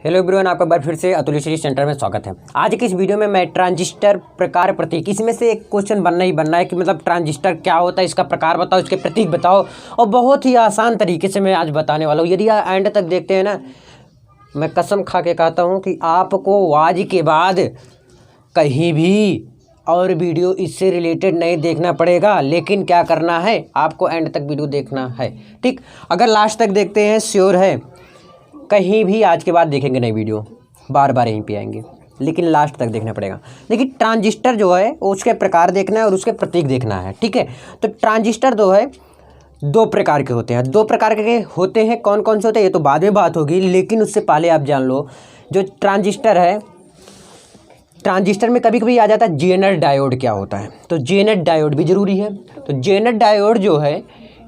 Hello everyone, आपका बार फिर से अतुल स्टडी सेंटर में स्वागत है। आज की इस वीडियो में मैं ट्रांजिस्टर प्रकार प्रतीक, इसमें से एक क्वेश्चन बनना ही बनना है कि मतलब ट्रांजिस्टर क्या होता है, इसका प्रकार बताओ, इसके प्रतीक बताओ। और बहुत ही आसान तरीके से मैं आज बताने वाला हूँ। यदि आप एंड तक देखते हैं ना, मैं कसम खा के कहता हूँ कि आपको आज के बाद कहीं भी और वीडियो इससे रिलेटेड नहीं देखना पड़ेगा। लेकिन क्या करना है, आपको एंड तक वीडियो देखना है, ठीक। अगर लास्ट तक देखते हैं, श्योर है कहीं भी आज के बाद देखेंगे नहीं वीडियो, बार बार यहीं पे आएंगे, लेकिन लास्ट तक देखना पड़ेगा। देखिए ट्रांजिस्टर जो है वो उसके प्रकार देखना है और उसके प्रतीक देखना है, ठीक है। तो ट्रांजिस्टर जो है दो प्रकार के होते हैं। दो प्रकार के होते हैं, कौन कौन से होते हैं ये तो बाद में बात होगी, लेकिन उससे पहले आप जान लो जो ट्रांजिस्टर है, ट्रांजिस्टर में कभी कभी आ जाता है जेनर डायोड क्या होता है। तो जेनर डायोड भी ज़रूरी है। तो जेनर डायोड जो है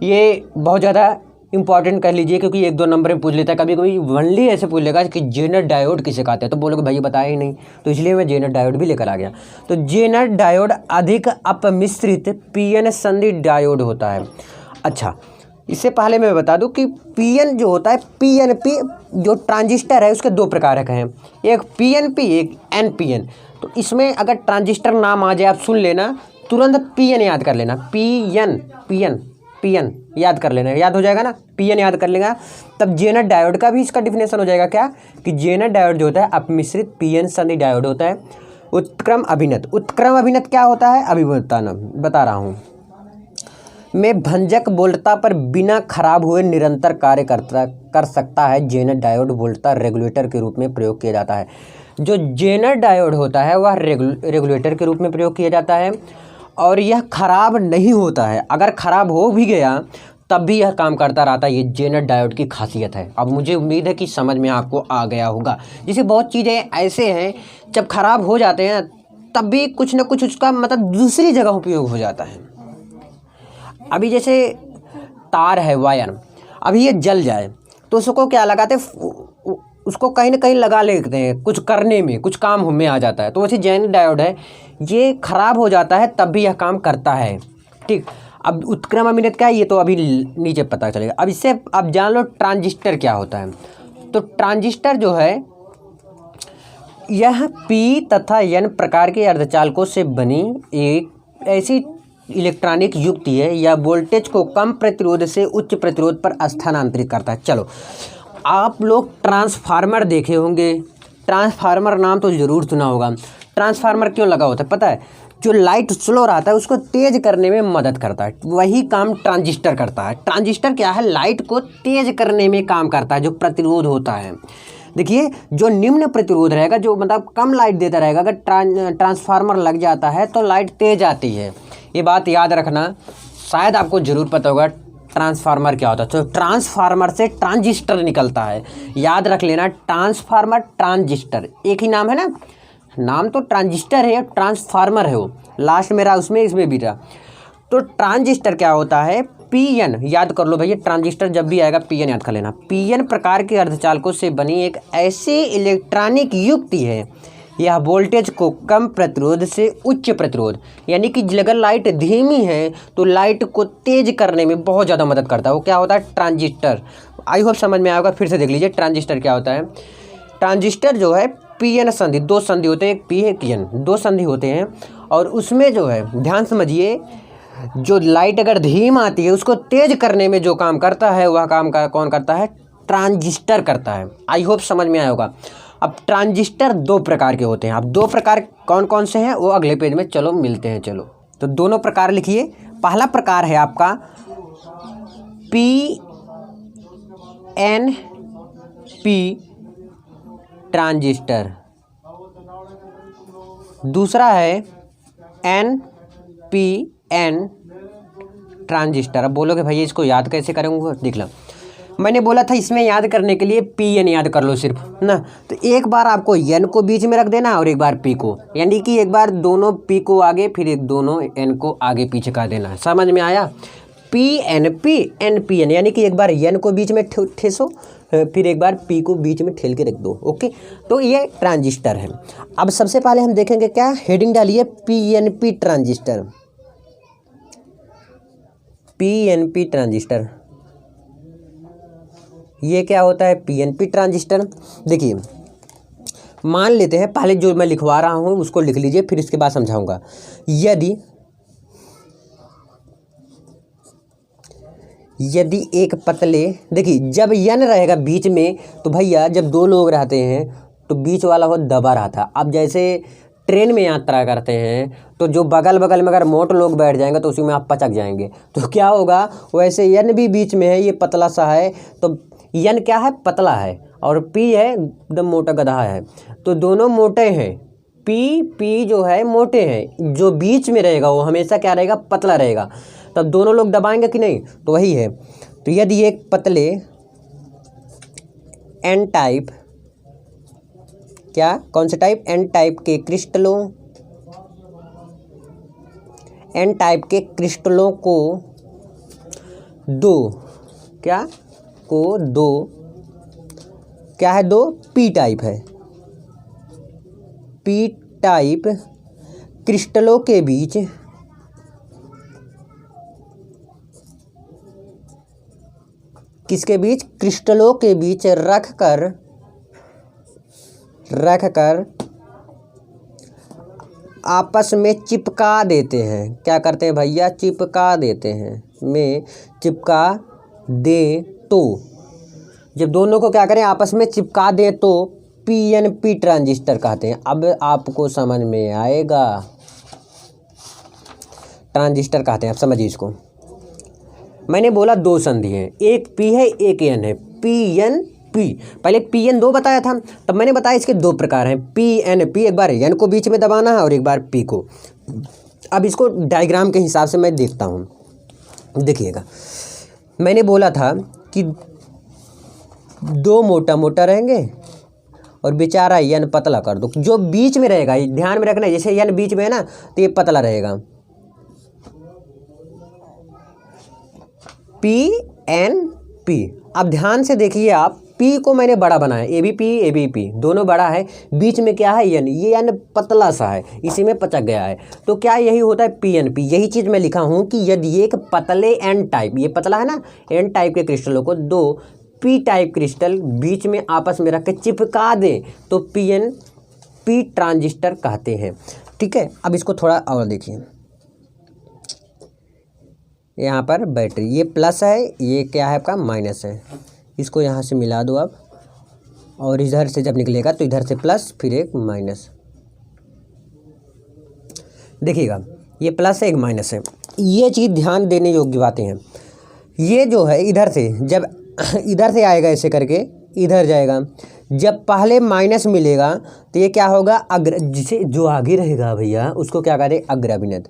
ये बहुत ज़्यादा इंपॉर्टेंट कर लीजिए, क्योंकि एक दो नंबर में पूछ लेता है। कभी कभी वनली ऐसे पूछ लेगा कि जेनर डायोड किसे कहते हैं, तो बोलोगे भाई बताया ही नहीं, तो इसलिए मैं जेनर डायोड भी लेकर आ गया। तो जेनर डायोड अधिक अपमिश्रित पीएन संधि डायोड होता है। अच्छा, इससे पहले मैं बता दूं कि पीएन जो होता है, पीएनपी जो ट्रांजिस्टर है उसके दो प्रकार के हैं, एक पीएनपी एक एनपीएन। तो इसमें अगर ट्रांजिस्टर नाम आ जाए, आप सुन लेना, तुरंत पीएन याद कर लेना। पीएन याद कर लेना, याद हो जाएगा ना, पीएन याद कर लेगा, तब जेनर डायोड का भी इसका डिफिनेशन हो जाएगा क्या, कि जेनर डायोड जो होता है अपमिश्रित पीएन संधि डायोड होता है। उत्क्रम अभिनत, उत्क्रम अभिनत क्या होता है अभी बता रहा हूँ में भंजक वोल्टता पर बिना खराब हुए निरंतर कार्य कर सकता है। जेनर डायोड वोल्टता रेगुलेटर के रूप में प्रयोग किया जाता है। जो जेनर डायोड होता है वह रेगुलेटर के रूप में प्रयोग किया जाता है और यह खराब नहीं होता है। अगर खराब हो भी गया तब भी यह काम करता रहता है। ये जेनर डायोड की खासियत है। अब मुझे उम्मीद है कि समझ में आपको आ गया होगा। जैसे बहुत चीज़ें ऐसे हैं जब खराब हो जाते हैं तब भी कुछ ना कुछ उसका मतलब दूसरी जगह उपयोग हो जाता है। अभी जैसे तार है, वायर, अभी ये जल जाए तो उसको क्या लगाते हैं, उसको कहीं ना कहीं लगा लेते हैं, कुछ करने में, कुछ काम में आ जाता है। तो वैसे जेनर डायोड है, ये खराब हो जाता है तब भी यह काम करता है, ठीक। अब उत्क्रम अभिनत क्या है ये तो अभी नीचे पता चलेगा। अब इससे आप जान लो ट्रांजिस्टर क्या होता है। तो ट्रांजिस्टर जो है यह पी तथा एन प्रकार के अर्धचालकों से बनी एक ऐसी इलेक्ट्रॉनिक युक्ति है या वोल्टेज को कम प्रतिरोध से उच्च प्रतिरोध पर स्थानांतरित करता है। चलो, आप लोग ट्रांसफार्मर देखे होंगे, ट्रांसफार्मर नाम तो ज़रूर सुना होगा। ट्रांसफार्मर क्यों लगा होता है पता है? जो लाइट स्लो रहता है उसको तेज़ करने में मदद करता है, वही काम ट्रांजिस्टर करता है। ट्रांजिस्टर क्या है, लाइट को तेज़ करने में काम करता है। जो प्रतिरोध होता है, देखिए जो निम्न प्रतिरोध रहेगा, जो मतलब कम लाइट देता रहेगा, अगर ट्रांसफार्मर लग जाता है तो लाइट तेज़ आती है। ये बात याद रखना, शायद आपको ज़रूर पता होगा ट्रांसफार्मर क्या होता है। तो ट्रांसफार्मर से ट्रांजिस्टर निकलता है, याद रख लेना। ट्रांसफार्मर ट्रांजिस्टर एक ही नाम है ना, नाम तो ट्रांजिस्टर है, ट्रांसफार्मर है वो, लास्ट में रहा उसमें, इसमें भी रहा। तो ट्रांजिस्टर क्या होता है, पीएन याद कर लो भैया, ट्रांजिस्टर जब भी आएगा पीएन याद कर लेना। पीएन प्रकार के अर्धचालकों से बनी एक ऐसी इलेक्ट्रॉनिक युक्ति है, यह वोल्टेज को कम प्रतिरोध से उच्च प्रतिरोध, यानी कि अगर लाइट धीमी है तो लाइट को तेज करने में बहुत ज़्यादा मदद करता है। वो क्या होता है, ट्रांजिस्टर। आई होप समझ में आएगा, फिर से देख लीजिए ट्रांजिस्टर क्या होता है। ट्रांजिस्टर जो है पीएन संधि, दो संधि होते हैं, एक पी एक एन, दो संधि होते हैं। और उसमें जो है ध्यान समझिए, जो लाइट अगर धीम आती है उसको तेज करने में जो काम करता है वह काम कौन करता है, ट्रांजिस्टर करता है। आई होप समझ में आया होगा। अब ट्रांजिस्टर दो प्रकार के होते हैं। अब दो प्रकार कौन कौन से हैं वो अगले पेज में चलो मिलते हैं। चलो, तो दोनों प्रकार लिखिए। पहला प्रकार है आपका पी एन पी ट्रांजिस्टर, दूसरा है एन पी एन ट्रांजिस्टर। अब बोलोगे भैया इसको याद कैसे करेंगे, देख लो, मैंने बोला था इसमें याद करने के लिए पी एन याद कर लो सिर्फ ना। तो एक बार आपको एन को बीच में रख देना और एक बार पी को, यानी कि एक बार दोनों पी को आगे फिर एक दोनों एन को आगे पीछे कर देना। समझ में आया? P N P N P N, यानी कि एक बार एन को बीच में ठेसो, फिर एक बार पी को बीच में ठेल के रख दो। ओके, तो ये ट्रांजिस्टर है। अब सबसे पहले हम देखेंगे क्या, हेडिंग डालिए P N P transistor. P N P transistor ये क्या होता है, पीएनपी ट्रांजिस्टर। देखिए मान लेते हैं, पहले जो मैं लिखवा रहा हूँ उसको लिख लीजिए, फिर इसके बाद समझाऊंगा। यदि एक पतले, देखिए जब यन रहेगा बीच में तो भैया जब दो लोग रहते हैं तो बीच वाला हो दबा रहता। अब जैसे ट्रेन में यात्रा करते हैं तो जो बगल बगल में अगर मोटे लोग बैठ जाएंगे तो उसी में आप पचक जाएंगे, तो क्या होगा, वैसे यन भी बीच में है, ये पतला सा है, तो यन क्या है, पतला है, और पी है एकदम मोटा गधा है, तो दोनों मोटे हैं। पी जो है मोटे हैं, जो बीच में रहेगा वो हमेशा क्या रहेगा, पतला रहेगा, तब दोनों लोग दबाएंगे कि नहीं, तो वही है। तो यदि एक पतले एन टाइप, क्या, कौन से टाइप, एन टाइप के क्रिस्टलों, एन टाइप के क्रिस्टलों को दो, क्या को दो, क्या है, दो पी टाइप है, पी टाइप क्रिस्टलों के बीच किसके बीच, क्रिस्टलों के बीच रखकर आपस में चिपका देते हैं। क्या करते हैं भैया, चिपका देते हैं, में चिपका दे तो, जब दोनों को क्या करें, आपस में चिपका दें तो पीएनपी ट्रांजिस्टर कहते हैं। अब आपको समझ में आएगा, ट्रांजिस्टर कहते हैं, आप समझिए इसको। मैंने बोला दो संधि हैं, एक पी है एक एन है, पी एन पी, पहले पी एन दो बताया था, तब मैंने बताया इसके दो प्रकार हैं, पी एन पी, एक बार एन को बीच में दबाना है और एक बार पी को। अब इसको डायग्राम के हिसाब से मैं देखता हूँ, देखिएगा। मैंने बोला था कि दो मोटा मोटा रहेंगे और बेचारा यन पतला कर दो, जो बीच में रहेगा ध्यान में रखना, जैसे यन बीच में है ना तो ये पतला रहेगा, पी एन पी। अब ध्यान से देखिए आप, पी को मैंने बड़ा बनाया, ए बी पी दोनों बड़ा है, बीच में क्या है यन, ये यन पतला सा है, इसी में पचक गया है, तो क्या यही होता है पी एन पी। यही चीज़ मैं लिखा हूँ कि यदि एक पतले एन टाइप, ये पतला है ना, एन टाइप के क्रिस्टलों को दो पी टाइप क्रिस्टल बीच में आपस में रख के चिपका दें तो पी एन पी ट्रांजिस्टर कहते हैं। ठीक है, अब इसको थोड़ा और देखिए, यहाँ पर बैटरी, ये प्लस है, ये क्या है आपका माइनस है, इसको यहाँ से मिला दो आप, और इधर से जब निकलेगा तो इधर से प्लस फिर एक माइनस, देखिएगा ये प्लस है एक माइनस है। ये चीज़ ध्यान देने योग्य बातें हैं। ये जो है इधर से, जब इधर से आएगा ऐसे करके इधर जाएगा, जब पहले माइनस मिलेगा तो ये क्या होगा, जिसे जो आगे रहेगा भैया उसको क्या करें, अग्राभिनद,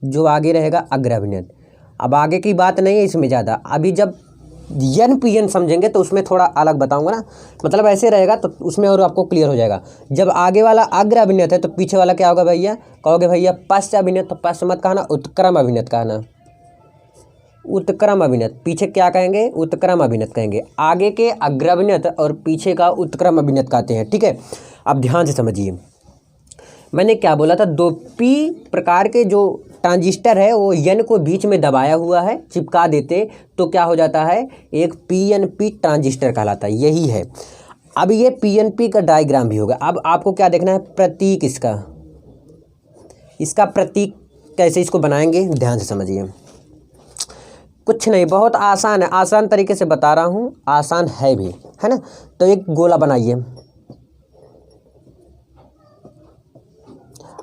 जो आगे रहेगा अग्राभिनद। अब आगे की बात नहीं है इसमें ज़्यादा, अभी जब यन पी एन समझेंगे तो उसमें थोड़ा अलग बताऊंगा ना, मतलब ऐसे रहेगा तो उसमें और आपको क्लियर हो जाएगा। जब आगे वाला अग्र अभिनत है तो पीछे वाला क्या होगा भैया, कहोगे भैया पश्च अभिनत, तो पश्च मत कहना, उत्क्रम अभिनत कहना, उत्क्रम अभिनत। पीछे क्या कहेंगे, उत्क्रम अभिनत कहेंगे, आगे के अग्र अभिनत और पीछे का उत्क्रम अभिनत कहते हैं। ठीक है, अब ध्यान से समझिए, मैंने क्या बोला था, दो पी प्रकार के जो ट्रांजिस्टर है वो यन को बीच में दबाया हुआ है, चिपका देते तो क्या हो जाता है, एक पीएनपी ट्रांजिस्टर कहलाता है, यही है। अब ये पीएनपी का डायग्राम भी होगा। अब आपको क्या देखना है, प्रतीक इसका प्रतीक कैसे इसको बनाएंगे, ध्यान से समझिए। कुछ नहीं, बहुत आसान है, आसान तरीके से बता रहा हूँ, आसान है भी, है ना। तो एक गोला बनाइए,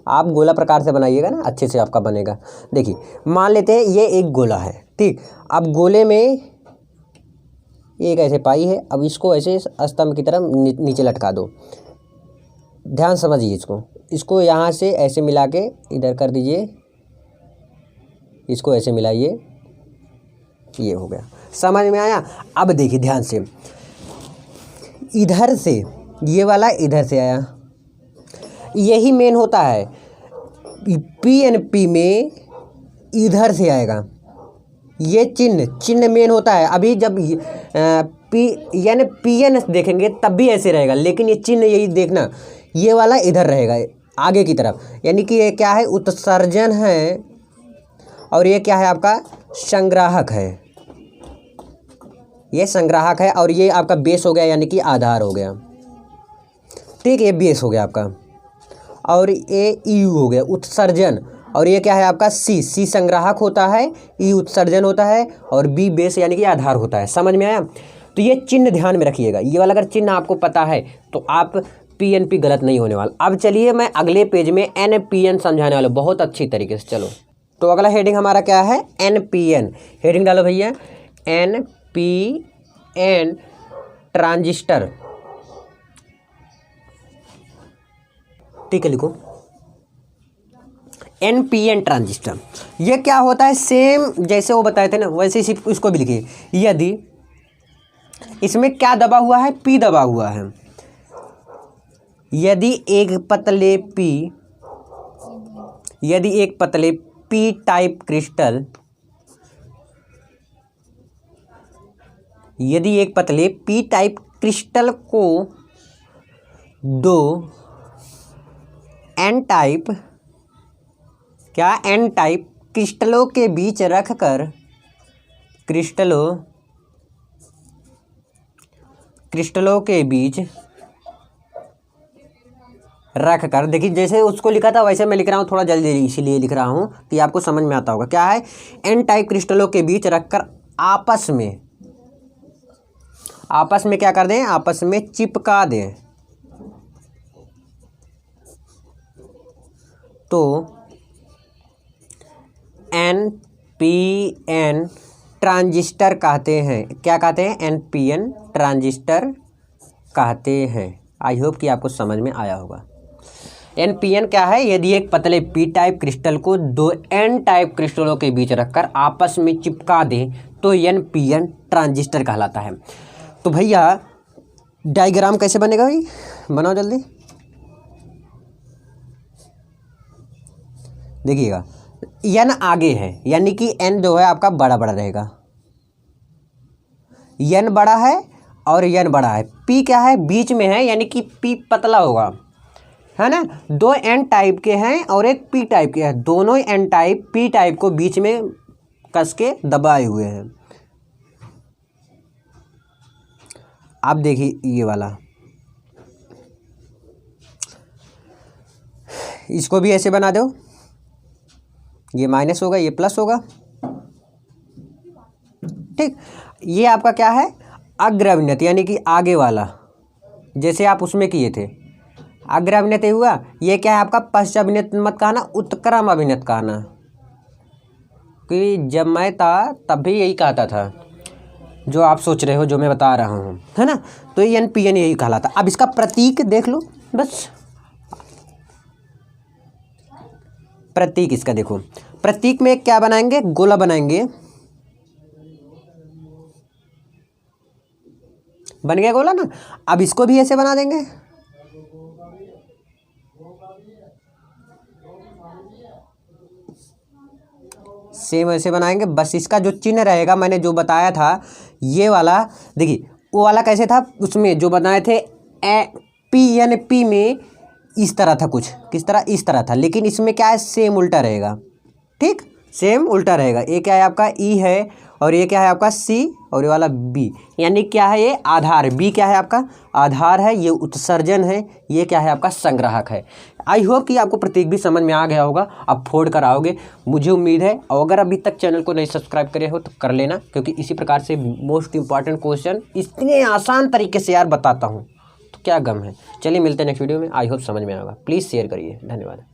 आप गोला प्रकार से बनाइएगा ना, अच्छे से आपका बनेगा। देखिए मान लेते हैं ये एक गोला है, ठीक। अब गोले में एक ऐसे पाई है, अब इसको ऐसे स्तंभ की तरह नीचे लटका दो। ध्यान समझिए इसको यहाँ से ऐसे मिला के इधर कर दीजिए, इसको ऐसे मिलाइए, ये हो गया, समझ में आया। अब देखिए ध्यान से, इधर से ये वाला इधर से आया, यही मेन होता है, पीएनपी में इधर से आएगा, ये चिन्ह मेन होता है। अभी जब पीएन देखेंगे तब भी ऐसे रहेगा, लेकिन ये चिन्ह यही देखना, ये वाला इधर रहेगा आगे की तरफ, यानी कि ये क्या है, उत्सर्जन है, और ये क्या है आपका संग्राहक है, ये संग्राहक है, और ये आपका बेस हो गया यानी कि आधार हो गया। ठीक, ये बेस हो गया आपका, और ये यू हो गया उत्सर्जन, और ये क्या है आपका सी संग्राहक होता है, ई उत्सर्जन होता है, और बी बेस यानी कि आधार होता है। समझ में आया? तो ये चिन्ह ध्यान में रखिएगा, ये वाला अगर चिन्ह आपको पता है तो आप पीएनपी गलत नहीं होने वाला। अब चलिए मैं अगले पेज में एनपीएन समझाने वाला बहुत अच्छी तरीके से। चलो, तो अगला हेडिंग हमारा क्या है? एनपीएन। हेडिंग डालो भैया, एनपीएन ट्रांजिस्टर। ठीक है, लिखो एनपीएन ट्रांजिस्टर। ये क्या होता है? सेम जैसे वो बताए थे ना, वैसे ही इसको भी लिखिए। यदि इसमें क्या दबा हुआ है? पी दबा हुआ है। यदि एक पतले पी टाइप क्रिस्टल, यदि एक पतले पी टाइप क्रिस्टल को दो एन टाइप क्रिस्टलों के बीच रखकर क्रिस्टलों के बीच रखकर, देखिए जैसे उसको लिखा था वैसे मैं लिख रहा हूँ, थोड़ा जल्दी इसीलिए लिख रहा हूँ कि आपको समझ में आता होगा। क्या है? एन टाइप क्रिस्टलों के बीच रखकर आपस में क्या कर दें? आपस में चिपका दें। तो एनपीएन ट्रांजिस्टर कहते हैं। क्या कहते हैं? एनपीएन ट्रांजिस्टर कहते हैं। आई होप कि आपको समझ में आया होगा। एनपीएन क्या है? यदि एक पतले पी टाइप क्रिस्टल को दो एन टाइप क्रिस्टलों के बीच रखकर आपस में चिपका दें तो एनपीएन ट्रांजिस्टर कहलाता है। तो भैया डायग्राम कैसे बनेगा भाई? बनाओ जल्दी। देखिएगा, एन आगे है यानी कि एन जो है आपका बड़ा रहेगा। एन बड़ा है और एन बड़ा है। पी क्या है? बीच में है यानी कि पी पतला होगा, है ना। दो एन टाइप के हैं और एक पी टाइप के हैं। दोनों एन टाइप पी टाइप को बीच में कस के दबाए हुए हैं। आप देखिए ये वाला, इसको भी ऐसे बना दो। ये माइनस होगा, ये प्लस होगा। ठीक, ये आपका क्या है? अग्र अभिनत यानी कि आगे वाला, जैसे आप उसमें किए थे। अग्र अभिनत हुआ। ये क्या है आपका? पश्च अभिनत मत कहना, उत्क्रम अभिनत कहना। कि जब मैं था तब भी यही कहता था जो आप सोच रहे हो, जो मैं बता रहा हूँ, है ना। तो ये एनपीएन यही कहलाता। अब इसका प्रतीक देख लो बस। प्रतीक इसका देखो, प्रतीक में क्या बनाएंगे? गोला बनाएंगे। बन गया गोला ना। अब इसको भी ऐसे बना देंगे। सेम ऐसे बनाएंगे। बस इसका जो चिन्ह रहेगा, मैंने जो बताया था ये वाला, देखिए वो वाला कैसे था? उसमें जो बनाए थे पी में इस तरह था कुछ, किस तरह? इस तरह था। लेकिन इसमें क्या है? सेम उल्टा रहेगा। ठीक, सेम उल्टा रहेगा। ये क्या है आपका? ई है, और ये क्या है आपका? सी, और ये वाला बी। यानी क्या है? ये आधार। बी क्या है आपका? आधार है। ये उत्सर्जन है। ये क्या है आपका? संग्राहक है। आई होप कि आपको प्रतीक भी समझ में आ गया होगा। अब फोड़ कर आओगे, मुझे उम्मीद है। और अगर अभी तक चैनल को नहीं सब्सक्राइब करे हो तो कर लेना, क्योंकि इसी प्रकार से मोस्ट इंपॉर्टेंट क्वेश्चन इतने आसान तरीके से यार बताता हूँ, तो क्या गम है। चलिए मिलते हैं नेक्स्ट वीडियो में। आई होप समझ में आएगा। प्लीज़ शेयर करिए। धन्यवाद।